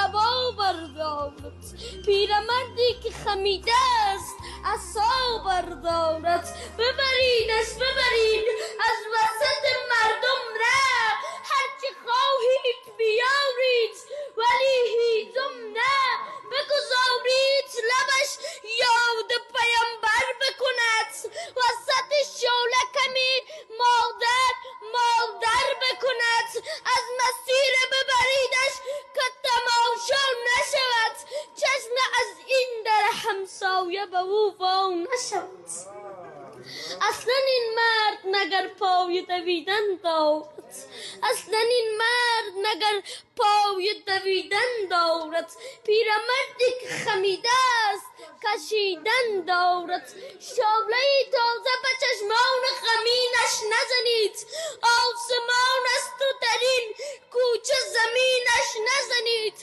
ابا بردارد، پیرمردی که خمیده است عصا بردارد. ببرینش ببرین از وسط مردم نه، هرچه خواهید بیارید ولی هیزم نه. بگذارید لبش یاد پیامبر بکند، وسط شعله کمی مادر بکند. از مسیر ببریدش که تماشا نشود، چشم از این در همسایه به او وا نشود. اصلا این مرد مگر پای دویدن دارد، اصلا این مرد مگر پای دویدن دارد. پیرمردی که خمیده است کشیدن دارد. شعله تازه به چشمان غمینش نزنید، آسمان است و در این کوچه زمینش نزنید.